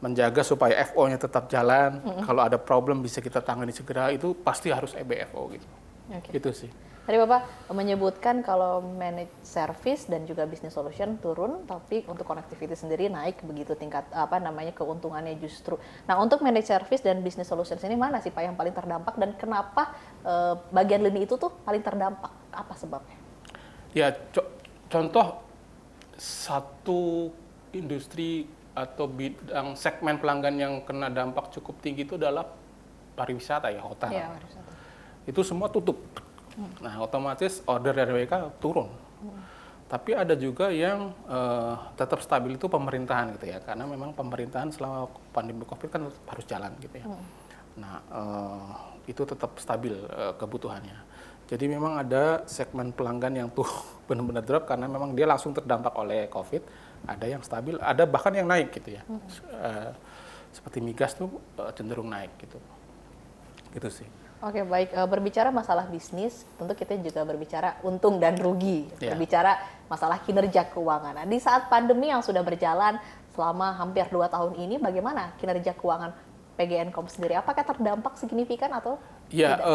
menjaga supaya FO-nya tetap jalan. Kalau ada problem bisa kita tangani segera, itu pasti harus EBFO gitu. Gitu sih. Tadi Bapak menyebutkan kalau managed service dan juga business solution turun, tapi untuk connectivity sendiri naik begitu tingkat keuntungannya justru. Nah, untuk managed service dan business solution ini mana sih Pak yang paling terdampak dan kenapa bagian lini itu tuh paling terdampak? Apa sebabnya? Ya, contoh satu industri atau bidang segmen pelanggan yang kena dampak cukup tinggi itu adalah pariwisata ya, hotel. Iya, pariwisata. Itu semua tutup. Nah, otomatis order dari mereka turun. Tapi ada juga yang tetap stabil itu pemerintahan gitu ya, karena memang pemerintahan selama pandemi COVID kan harus jalan gitu ya. Nah, itu tetap stabil kebutuhannya. Jadi memang ada segmen pelanggan yang tuh benar-benar drop karena memang dia langsung terdampak oleh COVID. Ada yang stabil, ada bahkan yang naik gitu ya. Seperti migas tuh cenderung naik gitu. Gitu sih. Oke, baik. Berbicara masalah bisnis, tentu kita juga berbicara untung dan rugi. Yeah. Berbicara masalah kinerja keuangan. Nah, di saat pandemi yang sudah berjalan selama hampir 2 tahun ini, bagaimana kinerja keuangan PGNKOM sendiri? Apakah terdampak signifikan atau ya, tidak?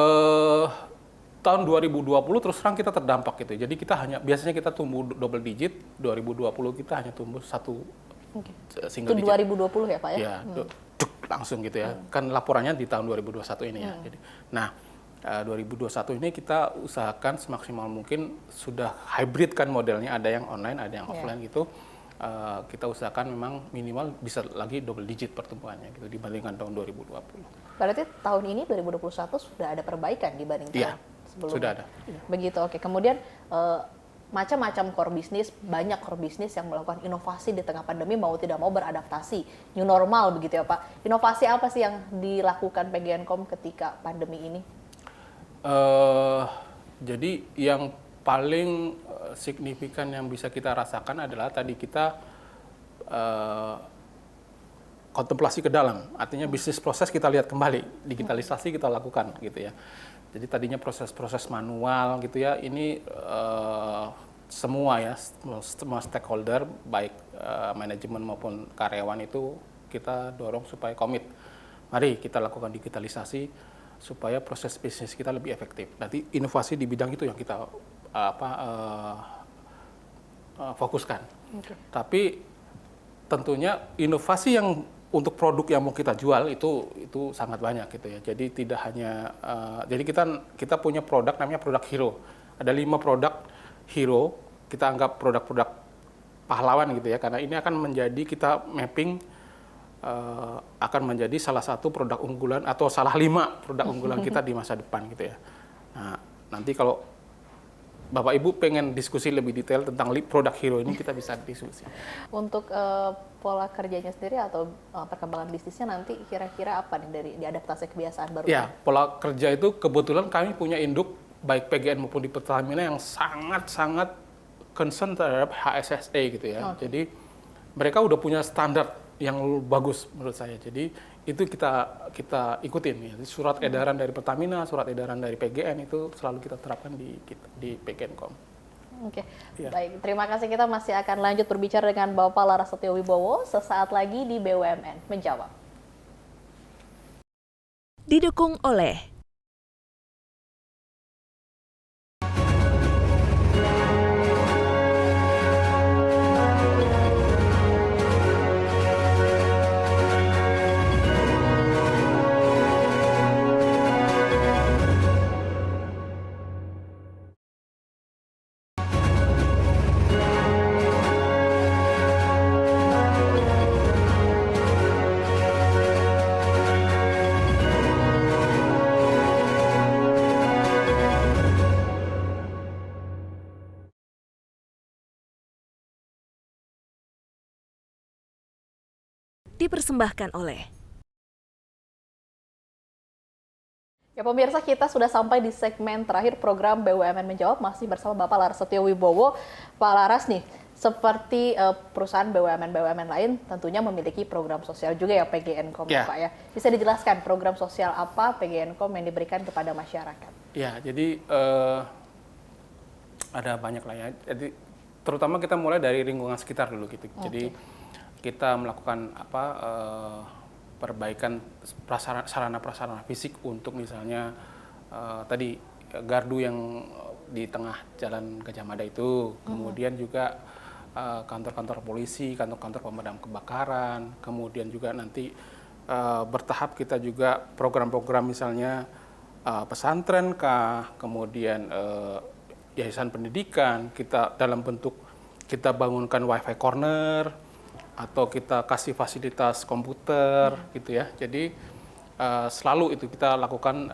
Tahun 2020 terus terang kita terdampak gitu. Jadi kita biasanya kita tumbuh double digit, 2020 kita hanya tumbuh single Itu digit. 2020 ya Pak ya? Ya, langsung gitu ya. Kan laporannya di tahun 2021 ini ya. Jadi, nah, 2021 ini kita usahakan semaksimal mungkin sudah hybrid kan modelnya, ada yang online, ada yang offline gitu. Kita usahakan memang minimal bisa lagi double digit pertumbuhannya gitu dibandingkan tahun 2020. Berarti tahun ini 2021 sudah ada perbaikan dibanding tahun sebelumnya? Sudah ada. Begitu, oke. Kemudian macam-macam core bisnis, banyak core bisnis yang melakukan inovasi di tengah pandemi mau tidak mau beradaptasi, new normal begitu ya Pak. Inovasi apa sih yang dilakukan PGNKOM ketika pandemi ini? Jadi yang paling signifikan yang bisa kita rasakan adalah tadi kita kontemplasi ke dalam, artinya bisnis proses kita lihat kembali, digitalisasi kita lakukan gitu ya. Jadi tadinya proses-proses manual gitu ya, ini semua ya, semua stakeholder baik manajemen maupun karyawan itu kita dorong supaya komit. Mari kita lakukan digitalisasi supaya proses bisnis kita lebih efektif. Nanti inovasi di bidang itu yang kita fokuskan. Okay. Tapi tentunya inovasi yang untuk produk yang mau kita jual itu sangat banyak gitu ya. Jadi tidak hanya jadi kita punya produk namanya produk hero. Ada 5 produk hero, kita anggap produk-produk pahlawan gitu ya, karena ini akan menjadi kita mapping akan menjadi salah satu produk unggulan atau salah 5 produk unggulan kita di masa depan gitu ya. Nah, nanti kalau Bapak Ibu pengen diskusi lebih detail tentang produk hero ini, kita bisa diskusi. Untuk pola kerjanya sendiri atau perkembangan bisnisnya nanti kira-kira apa nih dari diadaptasi kebiasaan baru? Ya, pola kerja itu kebetulan kami punya induk baik PGN maupun di Pertamina yang sangat-sangat concern terhadap HSSE gitu ya. Okay. Jadi mereka udah punya standar yang bagus menurut saya. Jadi itu kita ikutin ya. Surat edaran dari Pertamina, surat edaran dari PGN itu selalu kita terapkan di PGNKOM. Oke, Ya. Baik. Terima kasih. Kita masih akan lanjut berbicara dengan Bapak Larasetyo Wibowo sesaat lagi di BUMN Menjawab. Didukung oleh dipersembahkan oleh Ya pemirsa, kita sudah sampai di segmen terakhir program BUMN Menjawab, masih bersama Bapak Larasetyo Wibowo. Pak Laras nih, seperti perusahaan BUMN lain tentunya memiliki program sosial juga ya PGNKOM Ya. Pak ya. Bisa dijelaskan program sosial apa PGNKOM yang diberikan kepada masyarakat? Ya, jadi ada banyak lah ya. Jadi terutama kita mulai dari lingkungan sekitar dulu gitu. Jadi kita melakukan perbaikan sarana prasarana fisik untuk misalnya tadi gardu yang di tengah Jalan Gajah Mada itu, kemudian juga kantor-kantor polisi, kantor-kantor pemadam kebakaran, kemudian juga nanti bertahap kita juga program-program misalnya pesantren kah, kemudian yayasan pendidikan, kita dalam bentuk kita bangunkan wifi corner, atau kita kasih fasilitas komputer gitu ya. Jadi selalu itu kita lakukan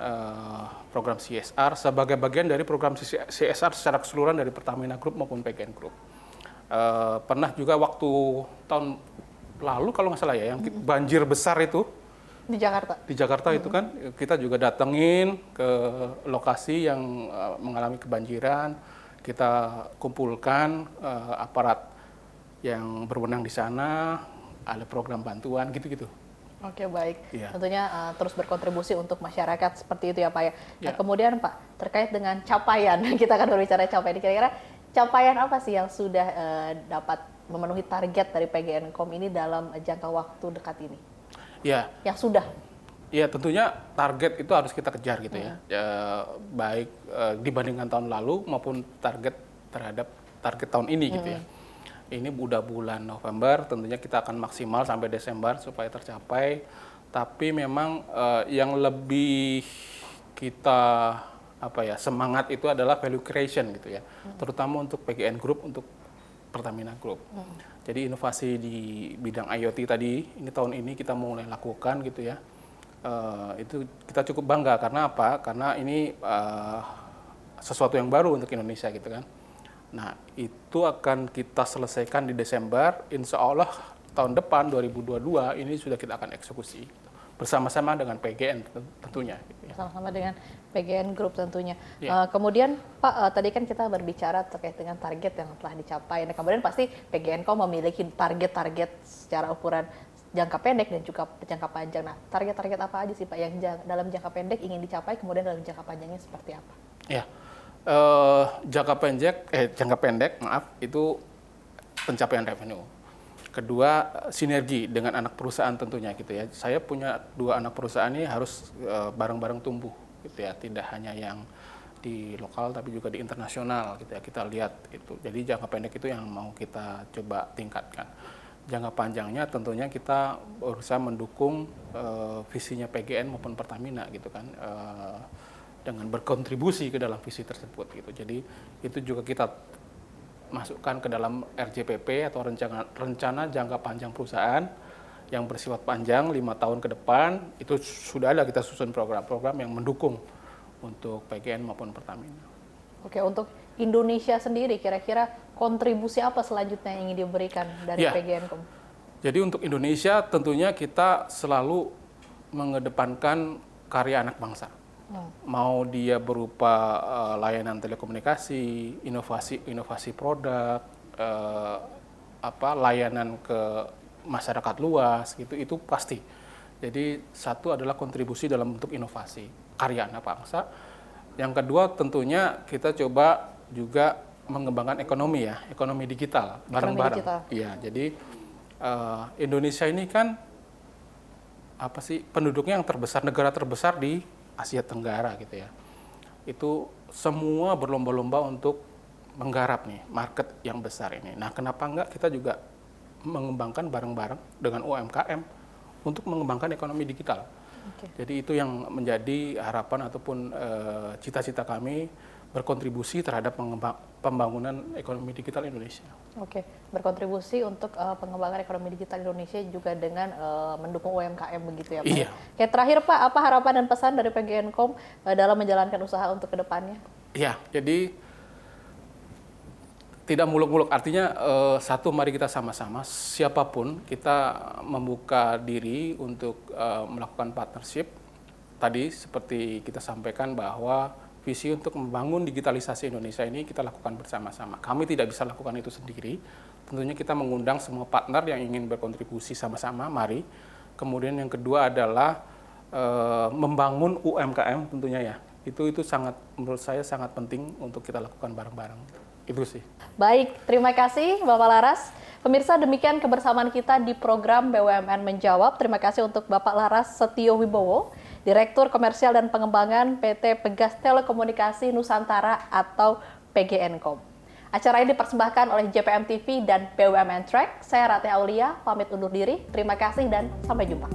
program CSR sebagai bagian dari program CSR secara keseluruhan dari Pertamina Group maupun PGN Group. Pernah juga waktu tahun lalu kalau nggak salah ya, yang banjir besar itu Di Jakarta. di Jakarta itu kan kita juga datengin ke lokasi yang mengalami kebanjiran, kita kumpulkan aparat yang berwenang di sana, ada program bantuan gitu-gitu. Oke, baik. Iya. Tentunya terus berkontribusi untuk masyarakat seperti itu ya Pak ya. Nah, Ya. kemudian Pak, terkait dengan capaian, kita akan berbicara capaian. Kira-kira capaian apa sih yang sudah dapat memenuhi target dari PGN.com ini dalam jangka waktu dekat ini? Ya, Yang sudah. ya tentunya target itu harus kita kejar gitu ya. Baik dibandingkan tahun lalu maupun target terhadap target tahun ini gitu ya. Ini udah bulan November, tentunya kita akan maksimal sampai Desember supaya tercapai. Tapi memang yang lebih kita semangat itu adalah value creation gitu ya. Terutama untuk PGN Group, untuk Pertamina Group. Jadi inovasi di bidang IoT tadi, ini tahun ini kita mulai lakukan gitu ya. Itu kita cukup bangga karena apa? Karena ini sesuatu yang baru untuk Indonesia gitu kan. Nah, itu akan kita selesaikan di Desember. Insya Allah tahun depan 2022 ini sudah kita akan eksekusi bersama-sama dengan PGN tentunya. Bersama-sama dengan PGN Group tentunya. Ya. Kemudian Pak, tadi kan kita berbicara terkait dengan target yang telah dicapai. Nah, kemudian pasti PGN.com memiliki target-target secara ukuran jangka pendek dan juga jangka panjang. Nah, target-target apa aja sih Pak yang dalam jangka pendek ingin dicapai, kemudian dalam jangka panjangnya seperti apa? Ya. Jangka pendek itu pencapaian revenue. Kedua, sinergi dengan anak perusahaan tentunya gitu ya. Saya punya 2 anak perusahaan ini harus bareng-bareng tumbuh gitu ya. Tidak hanya yang di lokal tapi juga di internasional gitu ya. Kita lihat itu. Jadi jangka pendek itu yang mau kita coba tingkatkan. Jangka panjangnya tentunya kita berusaha mendukung visinya PGN maupun Pertamina gitu kan. Dengan berkontribusi ke dalam visi tersebut gitu. Jadi itu juga kita masukkan ke dalam RJPP atau rencana jangka panjang perusahaan yang bersifat panjang 5 tahun ke depan. Itu sudah ada, kita susun program-program yang mendukung untuk PGN maupun Pertamina. Oke, untuk Indonesia sendiri kira-kira kontribusi apa selanjutnya yang ingin diberikan dari Ya. PGN.com? Jadi untuk Indonesia tentunya kita selalu mengedepankan karya anak bangsa. Mau dia berupa layanan telekomunikasi, inovasi produk, layanan ke masyarakat luas gitu, itu pasti. Jadi satu adalah kontribusi dalam bentuk inovasi karya anak bangsa. Yang kedua tentunya kita coba juga mengembangkan ekonomi ya, ekonomi digital bareng-bareng. Iya, jadi Indonesia ini kan penduduknya yang terbesar, negara terbesar di Asia Tenggara gitu ya. Itu semua berlomba-lomba untuk menggarap nih market yang besar ini. Nah, kenapa enggak kita juga mengembangkan bareng-bareng dengan UMKM untuk mengembangkan ekonomi digital. Jadi itu yang menjadi harapan ataupun cita-cita kami, berkontribusi terhadap pembangunan ekonomi digital Indonesia. Oke, berkontribusi untuk pengembangan ekonomi digital Indonesia juga dengan mendukung UMKM begitu ya Pak? Iya. Oke, terakhir Pak, apa harapan dan pesan dari PGN.com dalam menjalankan usaha untuk kedepannya? Iya, jadi tidak muluk-muluk, artinya satu, mari kita sama-sama, siapapun kita membuka diri untuk melakukan partnership. Tadi seperti kita sampaikan bahwa visi untuk membangun digitalisasi Indonesia ini kita lakukan bersama-sama. Kami tidak bisa lakukan itu sendiri. Tentunya kita mengundang semua partner yang ingin berkontribusi sama-sama, mari. Kemudian yang kedua adalah membangun UMKM tentunya ya. Itu sangat, menurut saya sangat penting untuk kita lakukan bareng-bareng. Itu sih. Baik, terima kasih Bapak Laras. Pemirsa, demikian kebersamaan kita di program BUMN Menjawab. Terima kasih untuk Bapak Laras Setio Wibowo, Direktur Komersial dan Pengembangan PT Pegas Telekomunikasi Nusantara atau PGN.com. Acara ini dipersembahkan oleh JPM TV dan BUMN Track. Saya Ratih Aulia, pamit undur diri. Terima kasih dan sampai jumpa.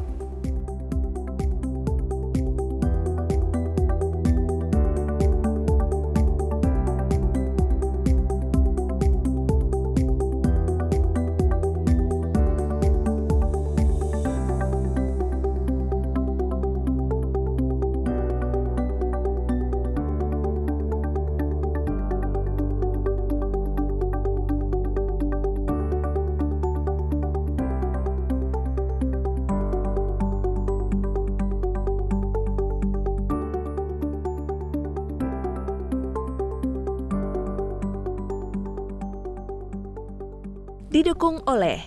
Didukung oleh